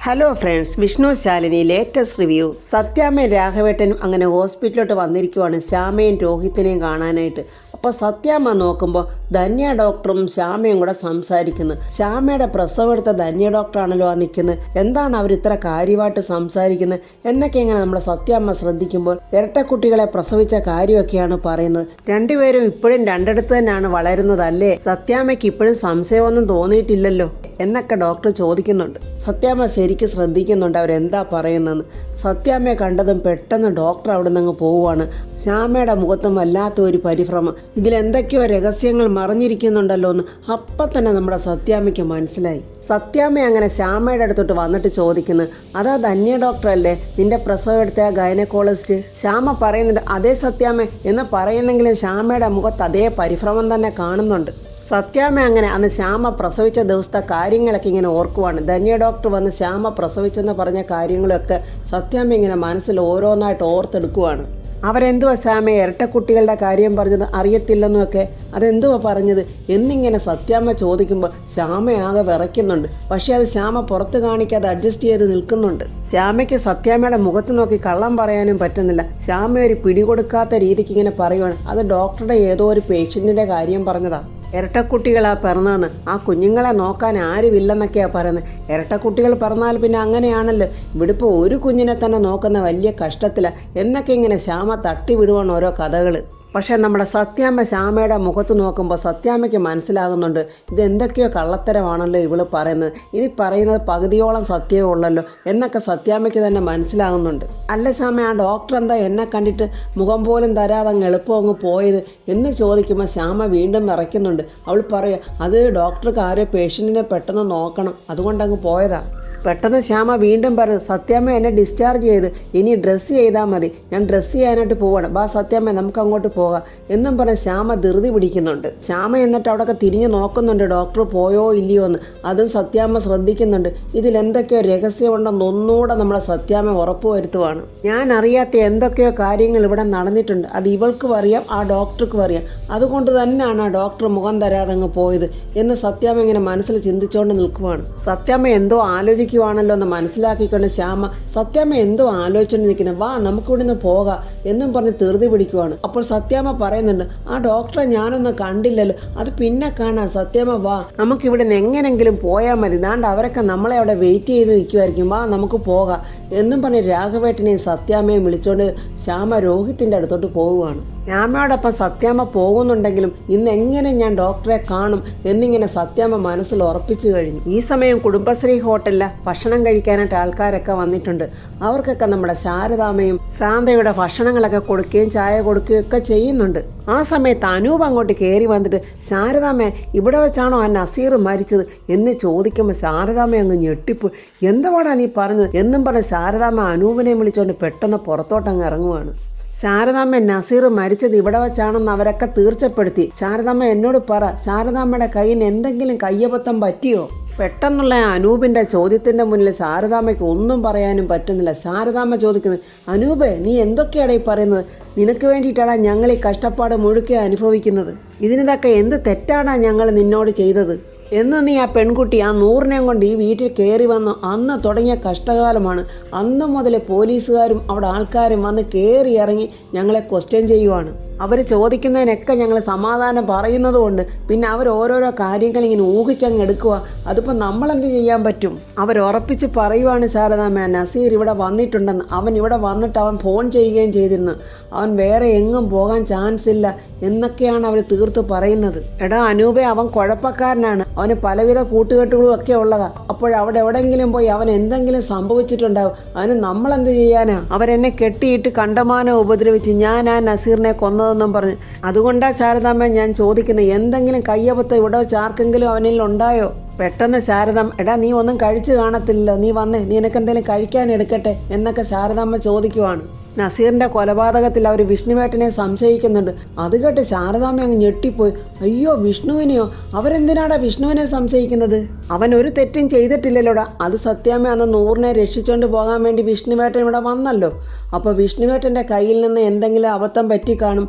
Hello friends, Vishnu Shalini latest review. സത്യാമ്മയും രാഘവേട്ടനും അങ്ങനെ ഹോസ്പിറ്റലിലോട്ട് വന്നിരിക്കുവാണ് ശ്യാമയും രോഹിത്തിനെയും കാണാനായിട്ട്. അപ്പോൾ സത്യാമ്മ നോക്കുമ്പോൾ ധന്യ ഡോക്ടറും ശ്യാമയും കൂടെ സംസാരിക്കുന്നു. ശ്യാമയുടെ പ്രസവം എടുത്ത ധന്യ ഡോക്ടറാണല്ലോ ആ നിൽക്കുന്നത്. എന്താണ് അവർ ഇത്ര കാര്യമായിട്ട് സംസാരിക്കുന്നത് എന്നൊക്കെ ഇങ്ങനെ നമ്മുടെ സത്യാമ്മ ശ്രദ്ധിക്കുമ്പോൾ ഇരട്ടക്കുട്ടികളെ പ്രസവിച്ച കാര്യമൊക്കെയാണ് പറയുന്നത്. രണ്ടുപേരും ഇപ്പോഴും രണ്ടിടത്ത് തന്നെയാണ് വളരുന്നതല്ലേ, സത്യാമ്മയ്ക്ക് ഇപ്പോഴും സംശയമൊന്നും തോന്നിയിട്ടില്ലല്ലോ എന്നൊക്കെ ഡോക്ടർ ചോദിക്കുന്നുണ്ട്. സത്യാമ്മ ശരിക്കും ശ്രദ്ധിക്കുന്നുണ്ട് അവരെന്താ പറയുന്നതെന്ന്. സത്യാമ്മയെ കണ്ടതും പെട്ടെന്ന് ഡോക്ടർ അവിടെ നിന്ന് പോവുകയാണ്. ശ്യാമയുടെ മുഖത്തും വല്ലാത്ത ഒരു പരിഭ്രമം. ഇതിലെന്തൊക്കെയോ രഹസ്യങ്ങൾ മറിഞ്ഞിരിക്കുന്നുണ്ടല്ലോ എന്ന് അപ്പം തന്നെ നമ്മുടെ സത്യാമ്മയ്ക്ക് മനസ്സിലായി. സത്യാമ്മ അങ്ങനെ ശ്യാമയുടെ അടുത്തോട്ട് വന്നിട്ട് ചോദിക്കുന്നു, അതാ ധന്യ ഡോക്ടർ അല്ലേ നിന്റെ പ്രസവം എടുത്ത ഗൈനക്കോളജിസ്റ്റ്? ശ്യാമ പറയുന്നുണ്ട് അതേ സത്യാമ്മ എന്ന് പറയുന്നെങ്കിലും ശ്യാമയുടെ മുഖത്ത് അതേ പരിഭ്രമം തന്നെ കാണുന്നുണ്ട്. സത്യാമ്മ അങ്ങനെ അന്ന് ശ്യാമ പ്രസവിച്ച ദിവസത്തെ കാര്യങ്ങളൊക്കെ ഇങ്ങനെ ഓർക്കുവാണ്. ധന്യ ഡോക്ടർ വന്ന് ശ്യാമ പ്രസവിച്ചെന്ന് പറഞ്ഞ കാര്യങ്ങളൊക്കെ സത്യാമ്മ ഇങ്ങനെ മനസ്സിൽ ഓരോന്നായിട്ട് ഓർത്തെടുക്കുവാണ്. അവരെന്തുവാ ശ്യാമയെ ഇരട്ടക്കുട്ടികളുടെ കാര്യം പറഞ്ഞത് അറിയത്തില്ലെന്നുമൊക്കെ, അതെന്തുവാ പറഞ്ഞത് എന്നിങ്ങനെ സത്യാമ്മ ചോദിക്കുമ്പോൾ ശ്യാമയാകെ വിറയ്ക്കുന്നുണ്ട്. പക്ഷേ അത് ശ്യാമ പുറത്ത് കാണിക്കാതെ അഡ്ജസ്റ്റ് ചെയ്ത് നിൽക്കുന്നുണ്ട്. ശ്യാമയ്ക്ക് സത്യാമ്മയുടെ മുഖത്ത് നോക്കി കള്ളം പറയാനും പറ്റുന്നില്ല. ശ്യാമ ഒരു പിടികൊടുക്കാത്ത രീതിക്ക് ഇങ്ങനെ പറയുവാണ്, അത് ഡോക്ടറുടെ ഏതോ ഒരു പേഷ്യൻറ്റിൻ്റെ കാര്യം പറഞ്ഞതാണ്. ഇരട്ടക്കുട്ടികളാ പിറന്നതെന്ന്, ആ കുഞ്ഞുങ്ങളെ നോക്കാൻ ആരുമില്ലെന്നൊക്കെയാണ് പറയുന്നത്. ഇരട്ടക്കുട്ടികൾ പിറന്നാൽ പിന്നെ അങ്ങനെയാണല്ലോ, ഇവിടെ ഇപ്പോൾ ഒരു കുഞ്ഞിനെ തന്നെ നോക്കുന്ന വലിയ കഷ്ടത്തിലാണ് എന്നൊക്കെ ഇങ്ങനെ ശ്യാമ തട്ടി വിടുവാണ് ഓരോ കഥകൾ. പക്ഷേ നമ്മുടെ സത്യാമ്മ ശ്യാമയുടെ മുഖത്ത് നോക്കുമ്പോൾ സത്യാമ്മയ്ക്ക് മനസ്സിലാകുന്നുണ്ട് ഇതെന്തൊക്കെയോ കള്ളത്തരമാണല്ലോ ഇവള് പറയുന്നത്, ഇത് പറയുന്നത് പകുതിയോളം സത്യമേ ഉള്ളല്ലോ എന്നൊക്കെ സത്യാമ്മയ്ക്ക് തന്നെ മനസ്സിലാകുന്നുണ്ട്. അല്ല ശ്യാമ, ആ ഡോക്ടർ എന്താ എന്നെ കണ്ടിട്ട് മുഖം പോലും തരാതെ അങ്ങ് എളുപ്പം അങ്ങ് പോയത് എന്ന് ചോദിക്കുമ്പോൾ ശ്യാമ വീണ്ടും വിറയ്ക്കുന്നുണ്ട്. അവൾ പറയുക, അത് ഡോക്ടർക്ക് ആരോ പേഷ്യൻറ്റിനെ പെട്ടെന്ന് നോക്കണം അതുകൊണ്ടങ്ങ് പോയതാ. പെട്ടെന്ന് ശ്യാമ വീണ്ടും പറഞ്ഞു, സത്യാമ്മ എന്നെ ഡിസ്ചാർജ് ചെയ്ത് ഇനി ഡ്രസ്സ് ചെയ്താൽ മതി, ഞാൻ ഡ്രസ്സ് ചെയ്യാനായിട്ട് പോവാണ്, ബാ സത്യാമ്മ നമുക്ക് അങ്ങോട്ട് പോകാം എന്നും പറഞ്ഞ് ശ്യാമ ധൃതി പിടിക്കുന്നുണ്ട്. ശ്യാമ എന്നിട്ട് അവിടെയൊക്കെ തിരിഞ്ഞ് നോക്കുന്നുണ്ട് ഡോക്ടർ പോയോ ഇല്ലയോ എന്ന്. അതും സത്യാമ്മ ശ്രദ്ധിക്കുന്നുണ്ട്. ഇതിലെന്തൊക്കെയോ രഹസ്യമുണ്ടെന്ന് ഒന്നുകൂടെ നമ്മളെ സത്യാമ്മ ഉറപ്പുവരുത്തുവാണ്. ഞാൻ അറിയാത്ത എന്തൊക്കെയോ കാര്യങ്ങൾ ഇവിടെ നടന്നിട്ടുണ്ട്, അത് ഇവൾക്കും അറിയാം ആ ഡോക്ടർക്കും അറിയാം, അതുകൊണ്ട് തന്നെയാണ് ആ ഡോക്ടർ മുഖം തരാതെ അങ്ങ് പോയത് എന്ന് സത്യാമ്മ ഇങ്ങനെ മനസ്സിൽ ചിന്തിച്ചുകൊണ്ട് നിൽക്കുവാണ്. സത്യാമ്മ എന്തോ ആലോചിക്കുവാണല്ലോ എന്ന് മനസ്സിലാക്കിക്കൊണ്ട് ശ്യാമ സത്യാമ്മ എന്തോ ആലോചിച്ചുകൊണ്ട് നിൽക്കുന്നത്, വാ നമുക്കിവിടെ നിന്ന് പോകാം എന്നും പറഞ്ഞ് ധൃതി പിടിക്കുവാണ്. അപ്പോൾ സത്യാമ്മ പറയുന്നുണ്ട്, ആ ഡോക്ടറെ ഞാനൊന്നും കണ്ടില്ലല്ലോ, അത് പിന്നെ കാണാം, സത്യാമ്മ വാ നമുക്കിവിടെ നിന്ന് എങ്ങനെങ്കിലും പോയാൽ മതി, ദാണ്ട് അവരൊക്കെ നമ്മളെ അവിടെ വെയിറ്റ് ചെയ്ത് നിൽക്കുമായിരിക്കും, വാ നമുക്ക് പോകാം എന്നും പറഞ്ഞ് രാഘവേട്ടനെയും സത്യാമ്മയും വിളിച്ചുകൊണ്ട് ശ്യാമ രോഹിത്തിൻ്റെ അടുത്തോട്ട് പോവുകയാണ്. ശ്യാമയോടൊപ്പം സത്യാമ്മ പോകുന്നുണ്ടെങ്കിലും ഇന്ന് എങ്ങനെ ഞാൻ ഡോക്ടറെ കാണും എന്നിങ്ങനെ സത്യാമ്മ മനസ്സിൽ ഉറപ്പിച്ചു കഴിഞ്ഞു. ഈ സമയം കുടുംബശ്രീ ഹോട്ടലിൽ ഭക്ഷണം കഴിക്കാനായിട്ട് ആൾക്കാരൊക്കെ വന്നിട്ടുണ്ട്. അവർക്കൊക്കെ നമ്മുടെ ശാരദാമ്മയും ശാന്തയുടെ ഭക്ഷണങ്ങളൊക്കെ കൊടുക്കുകയും ചായ കൊടുക്കുകയും ഒക്കെ ചെയ്യുന്നുണ്ട്. ആ സമയത്ത് അനൂപ് അങ്ങോട്ട് കയറി വന്നിട്ട്, ശാരദാമ്മ ഇവിടെ വെച്ചാണോ ആ നസീർ മരിച്ചത് എന്ന് ചോദിക്കുമ്പോൾ ശാരദാമ്മ അങ്ങ് ഞെട്ടിപ്പോയി. എന്തുവാടാ നീ പറഞ്ഞത് എന്നും പറഞ്ഞ് ശാരദാമ്മ അനൂപിനെ വിളിച്ചുകൊണ്ട് പെട്ടെന്ന് പുറത്തോട്ടങ്ങ് ഇറങ്ങുവാണ്. ശാരദാമ്മ നസീർ മരിച്ചത് ഇവിടെ വെച്ചാണെന്ന് അവരൊക്കെ തീർച്ചപ്പെടുത്തി. ശാരദാമ്മ എന്നോട് പറ, ശാരദാമ്മയുടെ കയ്യിൽ എന്തെങ്കിലും കയ്യബദ്ധം പറ്റിയോ? പെട്ടെന്നുള്ള അനൂപിൻ്റെ ചോദ്യത്തിൻ്റെ മുന്നിൽ ശാരദാമ്മയ്ക്ക് ഒന്നും പറയാനും പറ്റുന്നില്ല. ശാരദാമ്മ ചോദിക്കുന്നത്, അനൂപേ നീ എന്തൊക്കെയാണ് ഈ പറയുന്നത്? നിനക്ക് വേണ്ടിയിട്ടാണ് ഞങ്ങൾ ഈ കഷ്ടപ്പാട് മുഴുക്കെ അനുഭവിക്കുന്നത്. ഇതിനിതൊക്കെ എന്ത് തെറ്റാണ് ഞങ്ങൾ നിന്നോട് ചെയ്തത് എന്ന് നീ ആ പെൺകുട്ടി ആ 100 കൊണ്ട് ഈ വീട്ടിൽ കയറി വന്നു അന്ന് തുടങ്ങിയ കഷ്ടകാലമാണ്. അന്ന് മുതൽ പോലീസുകാരും അവിടെ ആൾക്കാരും വന്ന് കയറി ഇറങ്ങി ഞങ്ങളെ ക്വസ്റ്റ്യൻ ചെയ്യുവാണ്. അവർ ചോദിക്കുന്നതിനൊക്കെ ഞങ്ങൾ സമാധാനം പറയുന്നതുകൊണ്ട് പിന്നെ അവർ ഓരോരോ കാര്യങ്ങൾ ഇങ്ങനെ ഊഹിച്ചങ്ങ് എടുക്കുക. അതിപ്പോൾ നമ്മളെന്ത് ചെയ്യാൻ പറ്റും? അവരുറപ്പിച്ച് പറയുവാണ് ശാരദാമ്മ, നസീർ ഇവിടെ വന്നിട്ടുണ്ടെന്ന്. അവൻ ഇവിടെ വന്നിട്ട് അവൻ ഫോൺ ചെയ്യുകയും ചെയ്തിരുന്നു, അവൻ വേറെ എങ്ങും പോകാൻ ചാൻസ് ഇല്ല എന്നൊക്കെയാണ് അവർ തീർത്ത് പറയുന്നത്. എടാ അനൂപെ, അവൻ കുഴപ്പക്കാരനാണ്, അവന് പലവിധ കൂട്ടുകെട്ടുകളും ഒക്കെ ഉള്ളതാ. അപ്പോഴവിടെ എവിടെയെങ്കിലും പോയി അവൻ എന്തെങ്കിലും സംഭവിച്ചിട്ടുണ്ടാവും, അതിന് നമ്മളെന്ത് ചെയ്യാനാ? അവരെന്നെ കെട്ടിയിട്ട് കണ്ടമാനം ഉപദ്രവിച്ച് ഞാൻ ആ നസീറിനെ കൊന്നതെന്നും പറഞ്ഞ്. അതുകൊണ്ടാ ശാരദാമ്മ ഞാൻ ചോദിക്കുന്നത്, എന്തെങ്കിലും കയ്യബദ്ധം ഇവിടെ വെച്ച് ആർക്കെങ്കിലും അവനിൽ ഉണ്ടായോ? പെട്ടെന്ന് ശാരദാമ്മ, എടാ നീ ഒന്നും കഴിച്ചു കാണത്തില്ലല്ലോ, നീ വന്നേ, നിനക്കെന്തെങ്കിലും കഴിക്കാൻ എടുക്കട്ടെ എന്നൊക്കെ ശാരദാമ്മ ചോദിക്കുവാണ്. നസീറിൻ്റെ കൊലപാതകത്തിൽ അവർ വിഷ്ണുവേട്ടനെ സംശയിക്കുന്നുണ്ട്. അത് കേട്ട് ശാരദാമ്മ അങ്ങ് ഞെട്ടിപ്പോയി. അയ്യോ, വിഷ്ണുവിനെയോ? അവരെന്തിനാടാ വിഷ്ണുവിനെ സംശയിക്കുന്നത്? അവൻ ഒരു തെറ്റും ചെയ്തിട്ടില്ലല്ലോടാ. അത് സത്യാമ്മ അന്ന് 100 രക്ഷിച്ചുകൊണ്ട് പോകാൻ വേണ്ടി വിഷ്ണുവേട്ടൻ ഇവിടെ വന്നല്ലോ. അപ്പോൾ വിഷ്ണുവേട്ടൻ്റെ കയ്യിൽ നിന്ന് എന്തെങ്കിലും അബദ്ധം പറ്റി കാണും.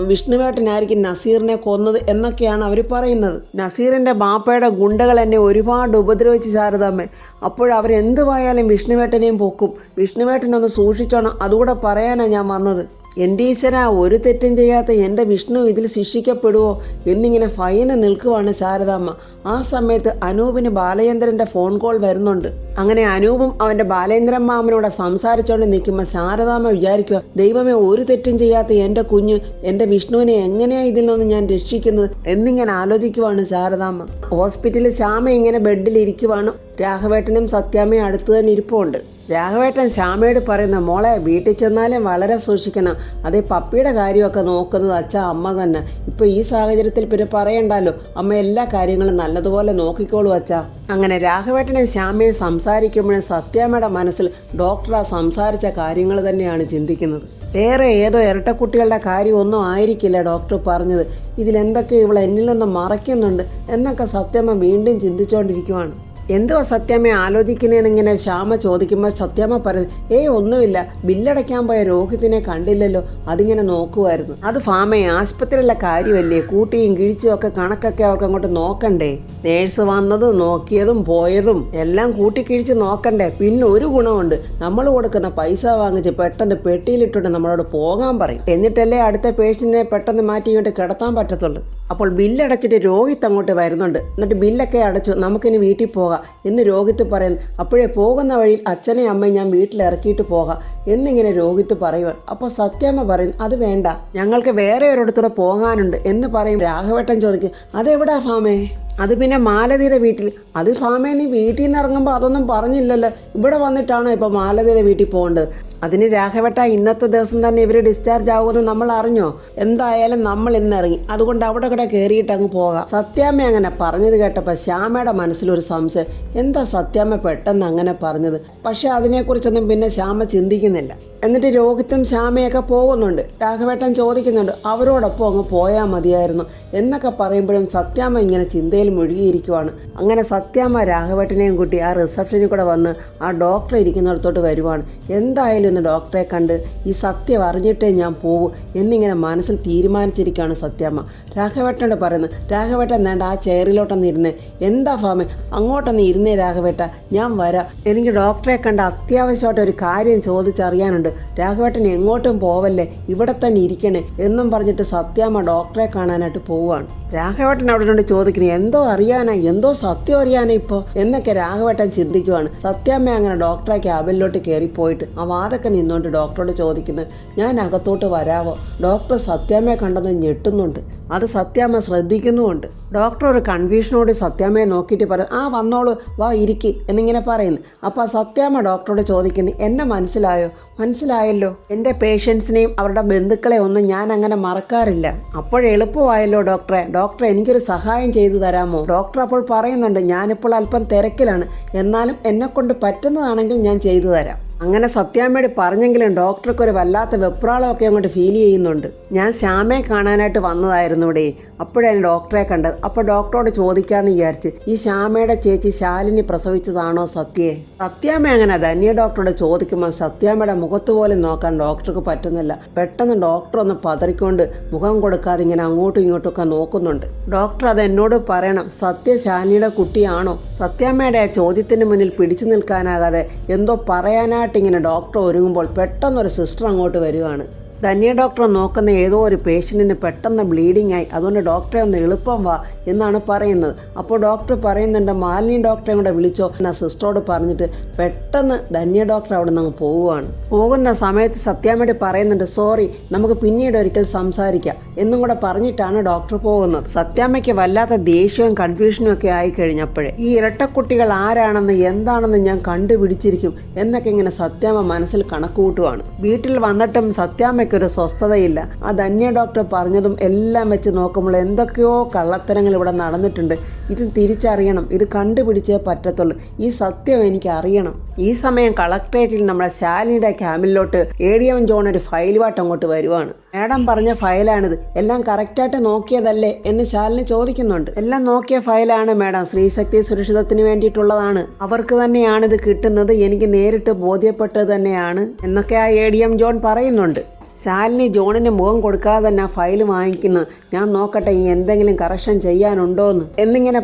വിഷ്ണുവേട്ടനായിരിക്കും നസീറിനെ കൊന്നത് എന്നൊക്കെയാണ് അവർ പറയുന്നത്. നസീറിൻ്റെ ബാപ്പയുടെ ഗുണ്ടകൾ എന്നെ ഒരുപാട് ഉപദ്രവിച്ച് ശാരദാമ്മ. അപ്പോഴവരെന്തുവായാലും വിഷ്ണുവേട്ടനെയും പൊക്കും. വിഷ്ണുവേട്ടനൊന്ന് സൂക്ഷിച്ചോണം, അതുകൂടെ പറയാനാണ് ഞാൻ വന്നത്. എൻ്റെ ഈശ്വര, ഒരു തെറ്റും ചെയ്യാത്ത എൻ്റെ വിഷ്ണു ഇതിൽ ശിക്ഷിക്കപ്പെടുവോ എന്നിങ്ങനെ ഫൈന് നിൽക്കുവാണ് ശാരദാമ്മ. ആ സമയത്ത് അനൂപിന് ബാലചന്ദ്രൻ്റെ ഫോൺ കോൾ വരുന്നുണ്ട്. അങ്ങനെ അനൂപും അവൻ്റെ ബാലേന്ദ്രൻ മാമനോട് സംസാരിച്ചുകൊണ്ട് നിൽക്കുമ്പോൾ ശാരദാമ്മ വിചാരിക്കുക, ദൈവമേ, ഒരു തെറ്റും ചെയ്യാത്ത എൻ്റെ കുഞ്ഞ്, എൻ്റെ വിഷ്ണുവിനെ എങ്ങനെയാണ് ഇതിൽ നിന്ന് ഞാൻ രക്ഷിക്കുന്നത് എന്നിങ്ങനെ ആലോചിക്കുവാണ് ശാരദാമ്മ. ഹോസ്പിറ്റലിൽ ശ്യാമ ഇങ്ങനെ ബെഡിൽ ഇരിക്കുവാണ്. രാഘവേട്ടനും സത്യാമ്മയും അടുത്ത് തന്നെ ഇരിപ്പുണ്ട്. രാഘവേട്ടൻ ശ്യാമയോട് പറയുന്ന, മോളെ, വീട്ടിൽ ചെന്നാലും വളരെ സൂക്ഷിക്കണം. അതേ പപ്പിയുടെ കാര്യമൊക്കെ നോക്കുന്നത് അച്ഛാ അമ്മ തന്നെ. ഇപ്പോൾ ഈ സാഹചര്യത്തിൽ പിന്നെ പറയണ്ടല്ലോ, അമ്മ എല്ലാ കാര്യങ്ങളും നല്ലതുപോലെ നോക്കിക്കോളൂ അച്ഛാ. അങ്ങനെ രാഘവേട്ടനെ ശ്യാമയും സംസാരിക്കുമ്പോഴും സത്യാമ്മയുടെ മനസ്സിൽ ഡോക്ടർ ആ സംസാരിച്ച കാര്യങ്ങൾ തന്നെയാണ് ചിന്തിക്കുന്നത്. വേറെ ഏതോ ഇരട്ടക്കുട്ടികളുടെ കാര്യമൊന്നും ആയിരിക്കില്ല ഡോക്ടർ പറഞ്ഞത്. ഇതിലെന്തൊക്കെ ഇവൾ എന്നിൽ നിന്ന് മറയ്ക്കുന്നുണ്ട് എന്നൊക്കെ സത്യാമ്മ വീണ്ടും ചിന്തിച്ചുകൊണ്ടിരിക്കുവാണ്. എന്തുവാ സത്യാമ്മ ആലോചിക്കുന്നതെന്നിങ്ങനെ ശ്യാമ ചോദിക്കുമ്പോൾ സത്യാമ്മ പറയുന്നു, ഒന്നുമില്ല, ബില്ലടയ്ക്കാൻ പോയ രോഹിത്തിനെ കണ്ടില്ലല്ലോ, അതിങ്ങനെ നോക്കുമായിരുന്നു. അത് ഫാമയെ ആശുപത്രിയിലുള്ള കാര്യമല്ലേ, കൂട്ടിയും കിഴിച്ചും ഒക്കെ കണക്കൊക്കെ അവർക്ക് അങ്ങോട്ട് നോക്കണ്ടേ. നേഴ്സ് വന്നതും നോക്കിയതും പോയതും എല്ലാം കൂട്ടിക്കിഴിച്ച് നോക്കണ്ടേ. പിന്നെ ഒരു ഗുണമുണ്ട്, നമ്മൾ കൊടുക്കുന്ന പൈസ വാങ്ങിച്ച് പെട്ടെന്ന് പെട്ടിയിലിട്ടിട്ട് നമ്മളോട് പോകാൻ പറയും. എന്നിട്ടല്ലേ അടുത്ത പേഷ്യന്റിനെ പെട്ടെന്ന് മാറ്റി ഇങ്ങോട്ട് കിടത്താൻ പറ്റത്തുള്ളൂ. അപ്പോൾ ബില്ലടച്ചിട്ട് രോഹിത്ത് അങ്ങോട്ട് വരുന്നുണ്ട്. എന്നിട്ട് ബില്ലൊക്കെ അടച്ചു, നമുക്കിനി വീട്ടിൽ പോകാം എന്ന് രോഹിത്ത് പറയുന്നു. അപ്പോഴേ പോകുന്ന വഴിയിൽ അച്ഛനെയും അമ്മയും ഞാൻ വീട്ടിലിറക്കിയിട്ട് പോകാം എന്നിങ്ങനെ രോഹിത്ത് പറയുവാൻ. അപ്പോൾ സത്യാമ്മ പറയും, അത് വേണ്ട, ഞങ്ങൾക്ക് വേറെ ഒരിടത്തൂടെ പോകാനുണ്ട് എന്ന് പറയും. രാഘവേട്ടൻ ചോദിക്കും, അതെവിടാ ഫാമേ? അത് പിന്നെ മാലതിയുടെ വീട്ടിൽ. അത് ഫാമേ, നീ വീട്ടിൽ നിന്ന് ഇറങ്ങുമ്പോൾ അതൊന്നും പറഞ്ഞില്ലല്ലോ, ഇവിടെ വന്നിട്ടാണോ ഇപ്പോൾ മാലതിയുടെ വീട്ടിൽ പോകേണ്ടത്? അതിന് രാഘവേട്ട, ഇന്നത്തെ ദിവസം തന്നെ ഇവർ ഡിസ്ചാർജ് ആകുമെന്ന് നമ്മൾ അറിഞ്ഞോ? എന്തായാലും നമ്മൾ ഇന്നിറങ്ങി, അതുകൊണ്ട് അവിടെ കൂടെ കയറിയിട്ട് അങ്ങ് പോകാം. സത്യാമ്മ അങ്ങനെ പറഞ്ഞത് കേട്ടപ്പോൾ ശ്യാമയുടെ മനസ്സിലൊരു സംശയം, എന്താ സത്യാമ്മ പെട്ടെന്ന് അങ്ങനെ പറഞ്ഞത്? പക്ഷെ അതിനെക്കുറിച്ചൊന്നും പിന്നെ ശ്യാമ ചിന്തിക്കുന്നില്ല. എന്നിട്ട് രോഹിത്തും ശ്യാമയൊക്കെ പോകുന്നുണ്ട്. രാഘവേട്ടൻ ചോദിക്കുന്നുണ്ട്, അവരോടൊപ്പം അങ്ങ് പോയാൽ മതിയായിരുന്നു എന്നൊക്കെ പറയുമ്പോഴും സത്യാമ്മ ഇങ്ങനെ ചിന്തയിൽ മുഴുകിയിരിക്കുവാണ്. അങ്ങനെ സത്യാമ്മ രാഘവേട്ടനെയും കൂട്ടി ആ റിസപ്ഷനിൽ കൂടെ വന്ന് ആ ഡോക്ടർ ഇരിക്കുന്നിടത്തോട്ട് വരുവാണ്. എന്തായാലും ഇന്ന് ഡോക്ടറെ കണ്ട് ഈ സത്യം അറിഞ്ഞിട്ടേ ഞാൻ പോകൂ എന്നിങ്ങനെ മനസ്സിൽ തീരുമാനിച്ചിരിക്കുകയാണ് സത്യാമ്മ. രാഘവേട്ടനോട് പറയുന്നത്, രാഘവേട്ടൻ വേണ്ട, ആ ചെയറിലോട്ടൊന്ന് ഇരുന്നേ. എന്താ ഫാമേ? അങ്ങോട്ടൊന്ന് ഇരുന്നേ രാഘവേട്ട, ഞാൻ വരാം. എനിക്ക് ഡോക്ടറെ കണ്ട് അത്യാവശ്യമായിട്ട് ഒരു കാര്യം ചോദിച്ചറിയാനുണ്ട്. രാഘവേട്ടൻ എങ്ങോട്ടും പോവല്ലേ, ഇവിടെ തന്നെ ഇരിക്കണേ എന്നും പറഞ്ഞിട്ട് സത്യാമ്മ ഡോക്ടറെ കാണാനായിട്ട് പോവുകയാണ്. രാഘവേട്ടൻ അവിടെ കൊണ്ട് ചോദിക്കുന്നു, എന്തോ അറിയാനാ, എന്തോ സത്യം അറിയാനാ ഇപ്പോൾ എന്നൊക്കെ രാഘവേട്ടൻ ചിന്തിക്കുവാണ്. സത്യാമ്മ അങ്ങനെ ഡോക്ടറെ ക്യാബിനിലോട്ട് കയറിപ്പോയിട്ട് ആ വാതൊക്കെ നിന്നുകൊണ്ട് ഡോക്ടറോട് ചോദിക്കുന്നത്, ഞാൻ അകത്തോട്ട് വരാവോ? ഡോക്ടർ സത്യാമ്മയെ കണ്ടെന്ന് ഞെട്ടുന്നുണ്ട്. അത് സത്യാമ്മ ശ്രദ്ധിക്കുന്നുമുണ്ട്. ഡോക്ടർ ഒരു കൺഫ്യൂഷനോട് സത്യാമ്മയെ നോക്കിയിട്ട് പറയും, ആ വന്നോളൂ, വാ ഇരിക്കി എന്നിങ്ങനെ പറയുന്നു. അപ്പോൾ സത്യാമ്മ ഡോക്ടറോട് ചോദിക്കുന്നു, എന്നെ മനസ്സിലായോ? മനസ്സിലായല്ലോ, എൻ്റെ പേഷ്യൻസിനെയും അവരുടെ ബന്ധുക്കളെ ഒന്നും ഞാൻ അങ്ങനെ മറക്കാറില്ല. അപ്പോഴെളുപ്പമായല്ലോ ഡോക്ടറെ, ഡോക്ടർ എനിക്കൊരു സഹായം ചെയ്തു തരാമോ? ഡോക്ടർ അപ്പോൾ പറയുന്നുണ്ട്, ഞാനിപ്പോൾ അല്പം തിരക്കിലാണ്, എന്നാലും എന്നെക്കൊണ്ട് പറ്റുന്നതാണെങ്കിൽ ഞാൻ ചെയ്തു തരാം. അങ്ങനെ സത്യാമ്മയോട് പറഞ്ഞെങ്കിലും ഡോക്ടർക്കൊരു വല്ലാത്ത വെപ്രാളമൊക്കെ അങ്ങോട്ട് ഫീൽ ചെയ്യുന്നുണ്ട്. ഞാൻ ശ്യാമയെ കാണാനായിട്ട് വന്നതായിരുന്നു ഇവിടെ. അപ്പോഴാണ് ഡോക്ടറെ കണ്ടത്. അപ്പോൾ ഡോക്ടറോട് ചോദിക്കാമെന്ന് വിചാരിച്ച്, ഈ ശ്യാമയുടെ ചേച്ചി ശാലിനി പ്രസവിച്ചതാണോ സത്യയെ? സത്യാമ്മ അങ്ങനെ ധന്യ ഡോക്ടറോട് ചോദിക്കുമ്പോൾ സത്യാമ്മയുടെ മുഖത്ത് പോലും നോക്കാൻ ഡോക്ടർക്ക് പറ്റുന്നില്ല. പെട്ടെന്ന് ഡോക്ടർ ഒന്ന് പതറിക്കൊണ്ട് മുഖം കൊടുക്കാതെ ഇങ്ങനെ അങ്ങോട്ടും ഇങ്ങോട്ടുമൊക്കെ നോക്കുന്നുണ്ട്. ഡോക്ടർ അത് എന്നോട് പറയണം, സത്യ ശാലിനിയുടെ കുട്ടിയാണോ? സത്യാമ്മയുടെ ചോദ്യത്തിന് മുന്നിൽ പിടിച്ചു നിൽക്കാനാകാതെ എന്തോ പറയാനായിട്ട് ഇങ്ങനെ ഡോക്ടർ ഒരുങ്ങുമ്പോൾ പെട്ടെന്നൊരു സിസ്റ്റർ അങ്ങോട്ട് വരികയാണ്. ധന്യ ഡോക്ടർ നോക്കുന്ന ഏതോ ഒരു പേഷ്യൻറ്റിന് പെട്ടെന്ന് ബ്ലീഡിംഗ് ആയി, അതുകൊണ്ട് ഡോക്ടറെ ഒന്ന് എളുപ്പം വാ എന്നാണ് പറയുന്നത്. അപ്പോൾ ഡോക്ടർ പറയുന്നുണ്ട്, മാലിനി ഡോക്ടറെ കൂടെ വിളിച്ചോ എന്നാ സിസ്റ്ററോട് പറഞ്ഞിട്ട് പെട്ടെന്ന് ധന്യ ഡോക്ടർ അവിടെ നിന്ന് പോവുകയാണ്. പോകുന്ന സമയത്ത് സത്യാമ്മയോട് പറയുന്നുണ്ട്, സോറി, നമുക്ക് പിന്നീട് ഒരിക്കൽ സംസാരിക്കാം എന്നും കൂടെ പറഞ്ഞിട്ടാണ് ഡോക്ടർ പോകുന്നത്. സത്യാമ്മയ്ക്ക് വല്ലാത്ത ദേഷ്യവും കൺഫ്യൂഷനും ഒക്കെ ആയി കഴിഞ്ഞപ്പോഴേ ഈ ഇരട്ടക്കുട്ടികൾ ആരാണെന്ന് എന്താണെന്ന് ഞാൻ കണ്ടുപിടിച്ചിരിക്കും എന്നൊക്കെ ഇങ്ങനെ സത്യാമ്മ മനസ്സിൽ കണക്കുകൂട്ടുവാണ്. വീട്ടിൽ വന്നിട്ടും സത്യാമ്മ ഒരു സ്വസ്ഥതയില്ല. ആ ധന്യ ഡോക്ടർ പറഞ്ഞതും എല്ലാം വെച്ച് നോക്കുമ്പോൾ എന്തൊക്കെയോ കള്ളത്തരങ്ങൾ ഇവിടെ നടന്നിട്ടുണ്ട്. ഇത് തിരിച്ചറിയണം, ഇത് കണ്ടുപിടിച്ചേ പറ്റത്തുള്ളൂ. ഈ സത്യം എനിക്ക് അറിയണം. ഈ സമയം കളക്ട്രേറ്റിൽ നമ്മുടെ ശാലിനിയുടെ ക്യാബിനിലോട്ട് ADM ജോൺ ഒരു ഫയലുമായിട്ട് അങ്ങോട്ട് വരുവാണ്. മാഡം പറഞ്ഞ ഫയലാണിത്, എല്ലാം കറക്റ്റായിട്ട് നോക്കിയതല്ലേ എന്ന് ശാലിനി ചോദിക്കുന്നുണ്ട്. എല്ലാം നോക്കിയ ഫയലാണ് മാഡം, സ്ത്രീശക്തി സുരക്ഷിതത്തിന് വേണ്ടിയിട്ടുള്ളതാണ്. അവർക്ക് തന്നെയാണിത് കിട്ടുന്നത്, എനിക്ക് നേരിട്ട് ബോധ്യപ്പെട്ടത് തന്നെയാണ് എന്നൊക്കെ ആ ADM ജോൺ പറയുന്നുണ്ട്. ശാലിനി ജോണിന് മുഖം കൊടുക്കാതെ തന്നെ ആ ഫയൽ വാങ്ങിക്കുന്നു. ഞാൻ നോക്കട്ടെ ഇനി എന്തെങ്കിലും കറക്ഷൻ ചെയ്യാനുണ്ടോയെന്ന് എന്നിങ്ങനെ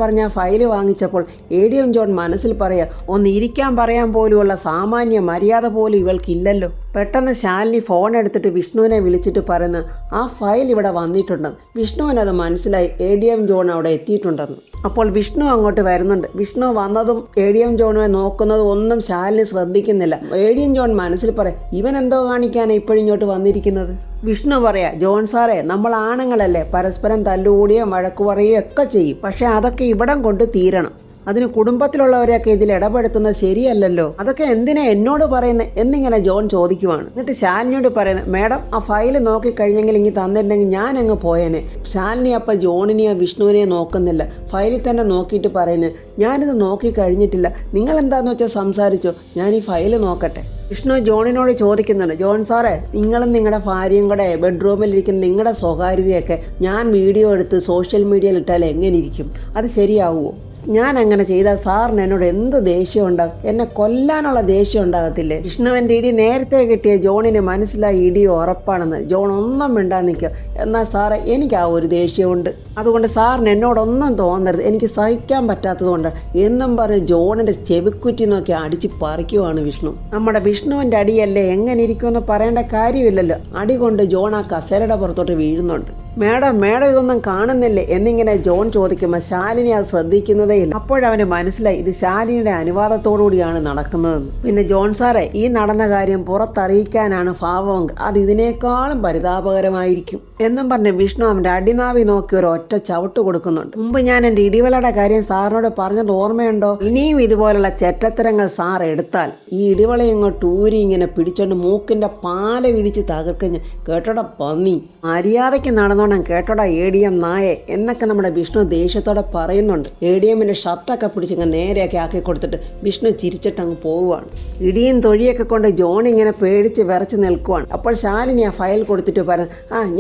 പറഞ്ഞ് ആ ഫയൽ വാങ്ങിച്ചപ്പോൾ ADM ജോൺ മനസ്സിൽ പറയാ, ഒന്ന് ഇരിക്കാൻ പറയാൻ പോലുമുള്ള സാമാന്യ മര്യാദ പോലും ഇവൾക്കില്ലല്ലോ. പെട്ടെന്ന് ശാലിനി ഫോൺ എടുത്തിട്ട് വിഷ്ണുവിനെ വിളിച്ചിട്ട് പറയുന്നു, ആ ഫയൽ ഇവിടെ വന്നിട്ടുണ്ടെന്ന്. വിഷ്ണുവിനത് മനസ്സിലായി ADM ജോൺ അവിടെ എത്തിയിട്ടുണ്ടെന്ന്. അപ്പോൾ വിഷ്ണു അങ്ങോട്ട് വരുന്നുണ്ട്. വിഷ്ണു വന്നതും ADM ജോണിനെ നോക്കുന്നതും ഒന്നും ശാലിനി ശ്രദ്ധിക്കുന്നില്ല. ADM ജോൺ മനസ്സിൽ പറയാം, ഇവൻ എന്തോ കാണിക്കാനാണ് ഇപ്പോഴിങ്ങോട്ട് വന്നിരിക്കുന്നത്. വിഷ്ണു പറയാ, ജോൺ സാറേ, നമ്മൾ ആണുങ്ങളല്ലേ, പരസ്പരം തല്ലുകൂടിയോ വഴക്കു പറയുകയോ ഒക്കെ ചെയ്യും. പക്ഷെ അതൊക്കെ ഇവിടം കൊണ്ട് തീരണം. അതിന് കുടുംബത്തിലുള്ളവരെയൊക്കെ ഇതിൽ ഇടപെടുത്തുന്നത് ശരിയല്ലല്ലോ. അതൊക്കെ എന്തിനാ എന്നോട് പറയുന്നത് എന്നിങ്ങനെ ജോൺ ചോദിക്കുവാണ്. എന്നിട്ട് ശാലിനിയോട് പറയുന്നത്, മേഡം ആ ഫയൽ നോക്കിക്കഴിഞ്ഞെങ്കിൽ ഇങ്ങനെ തന്നിരുന്നെങ്കിൽ ഞാൻ അങ്ങ് പോയേനെ. ശാലിനി അപ്പം ജോണിനെയോ വിഷ്ണുവിനെയോ നോക്കുന്നില്ല, ഫയലിൽ തന്നെ നോക്കിയിട്ട് പറയുന്നത്, ഞാനിത് നോക്കിക്കഴിഞ്ഞിട്ടില്ല, നിങ്ങൾ എന്താന്ന് വെച്ചാൽ സംസാരിച്ചോ, ഞാൻ ഈ ഫയൽ നോക്കട്ടെ. വിഷ്ണു ജോണിനോട് ചോദിക്കുന്നുണ്ട്, ജോൺ സാറേ, നിങ്ങളും നിങ്ങളുടെ ഭാര്യയും കൂടെ ബെഡ്റൂമിലിരിക്കുന്ന നിങ്ങളുടെ സ്വകാര്യതയൊക്കെ ഞാൻ വീഡിയോ എടുത്ത് സോഷ്യൽ മീഡിയയിൽ ഇട്ടാൽ എങ്ങനെ ഇരിക്കും? അത് ശരിയാവുമോ? ഞാൻ അങ്ങനെ ചെയ്താൽ സാറിന് എന്നോട് എന്ത് ദേഷ്യം ഉണ്ടാകും? എന്നെ കൊല്ലാനുള്ള ദേഷ്യം ഉണ്ടാകത്തില്ലേ? വിഷ്ണുവിൻ്റെ ഇടി നേരത്തെ കിട്ടിയ ജോണിന് മനസ്സിലായി ഇടി ഉറപ്പാണെന്ന്. ജോൺ ഒന്നും മിണ്ടാൻ നിൽക്കുക. എന്നാൽ സാറേ, എനിക്ക് ആ ഒരു ദേഷ്യമുണ്ട്, അതുകൊണ്ട് സാറിന് എന്നോടൊന്നും തോന്നരുത്, എനിക്ക് സഹിക്കാൻ പറ്റാത്തതുകൊണ്ട് എന്നും പറഞ്ഞ് ജോണിൻ്റെ ചെവിക്കുറ്റി നോക്കി അടിച്ച് പറിക്കുവാണ് വിഷ്ണു. നമ്മുടെ വിഷ്ണുവിൻ്റെ അടിയല്ലേ, എങ്ങനെ ഇരിക്കുമെന്ന് പറയേണ്ട കാര്യമില്ലല്ലോ. അടി കൊണ്ട് ജോൺ ആ കസേരയുടെ പുറത്തോട്ട് വീഴുന്നുണ്ട്. മേഡം ഇതൊന്നും കാണുന്നില്ലേ എന്നിങ്ങനെ ജോൺ ചോദിക്കുമ്പോൾ ശാലിനി അത് ശ്രദ്ധിക്കുന്നതേ ഇല്ല. അപ്പോഴവന് മനസ്സിലായി ഇത് ശാലിനിയുടെ അനുവാദത്തോടുകൂടിയാണ് നടക്കുന്നതെന്ന്. പിന്നെ ജോൺ സാറേ, ഈ നടന്ന കാര്യം പുറത്തറിയിക്കാനാണ് ഭാവമെങ്കിൽ അത് ഇതിനേക്കാളും പരിതാപകരമായിരിക്കും എന്നും പറഞ്ഞ് വിഷ്ണു അവൻ്റെ അടിനാവി നോക്കി ഒരു ഒറ്റ ചവിട്ട് കൊടുക്കുന്നുണ്ട്. മുമ്പ് ഞാൻ എൻ്റെ ഇടിവളയുടെ കാര്യം സാറിനോട് പറഞ്ഞത് ഓർമ്മയുണ്ടോ? ഇനിയും ഇതുപോലുള്ള ചെറ്റത്തരങ്ങൾ സാർ എടുത്താൽ ഈ ഇടിവളയങ്ങോട്ട് ഊരി ഇങ്ങനെ പിടിച്ചോണ്ട് മൂക്കിൻ്റെ പാല പിടിച്ച് തകർക്കഞ്ഞ് കേട്ടോടെ പന്നി, മര്യാദയ്ക്ക് നടന്നോണം കേട്ടോടാ ADM നായെ എന്നൊക്കെ നമ്മുടെ വിഷ്ണു ദേഷ്യത്തോടെ പറയുന്നുണ്ട്. ADMൻ്റെ ഷർട്ടൊക്കെ പിടിച്ചിങ്ങനെ നേരെയൊക്കെ ആക്കി കൊടുത്തിട്ട് വിഷ്ണു ചിരിച്ചിട്ട് അങ്ങ് പോവുകയാണ്. ഇടിയും തൊഴിയൊക്കെ കൊണ്ട് ജോൺ ഇങ്ങനെ പേടിച്ച് വിറച്ച് നിൽക്കുവാണ്. അപ്പോൾ ശാലിനി ആ ഫയൽ കൊടുത്തിട്ട് പറഞ്ഞു,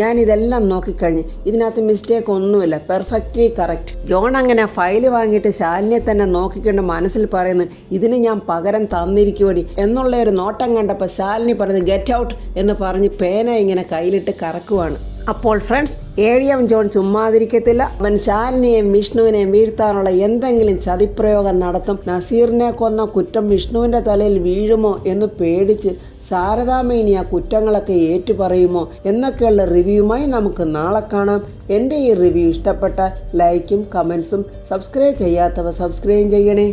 ഞാൻ ഇതെല്ലാം നോക്കിക്കഴിഞ്ഞ്, ഇതിനകത്ത് മിസ്റ്റേക്ക് ഒന്നുമില്ല, പെർഫെക്റ്റ്ലി കറക്റ്റ്. ജോൺ അങ്ങനെ ഫയൽ വാങ്ങിയിട്ട് ശാലിനിയെ തന്നെ നോക്കിക്കൊണ്ട് മനസ്സിൽ പറയുന്നു, ഇതിന് ഞാൻ പകരം തന്നിരിക്കുവടി എന്നുള്ള ഒരു നോട്ടം കണ്ടപ്പോൾ ശാലിനി പറഞ്ഞു ഗെറ്റ് ഔട്ട് എന്ന് പറഞ്ഞ് പേന ഇങ്ങനെ കയ്യിലിട്ട് കറക്കുവാണ്. അപ്പോൾ ഫ്രണ്ട്സ്, ADM ജോൺ ചുമ്മാതിരിക്കത്തില്ല. അവൻ ശാലിനിയെയും വിഷ്ണുവിനെയും വീഴ്ത്താനുള്ള എന്തെങ്കിലും ചതിപ്രയോഗം നടത്തും. നസീറിനെ കൊന്ന കുറ്റം വിഷ്ണുവിൻ്റെ തലയിൽ വീഴുമോ എന്ന് പേടിച്ച് ശാരദാമ്മ ആ കുറ്റങ്ങളൊക്കെ ഏറ്റുപറയുമോ എന്നൊക്കെയുള്ള റിവ്യൂമായി നമുക്ക് നാളെ കാണാം. എൻ്റെ ഈ റിവ്യൂ ഇഷ്ടപ്പെട്ട ലൈക്കും കമൻസും, സബ്സ്ക്രൈബ് ചെയ്യാത്തവർ സബ്സ്ക്രൈബ് ചെയ്യണേ.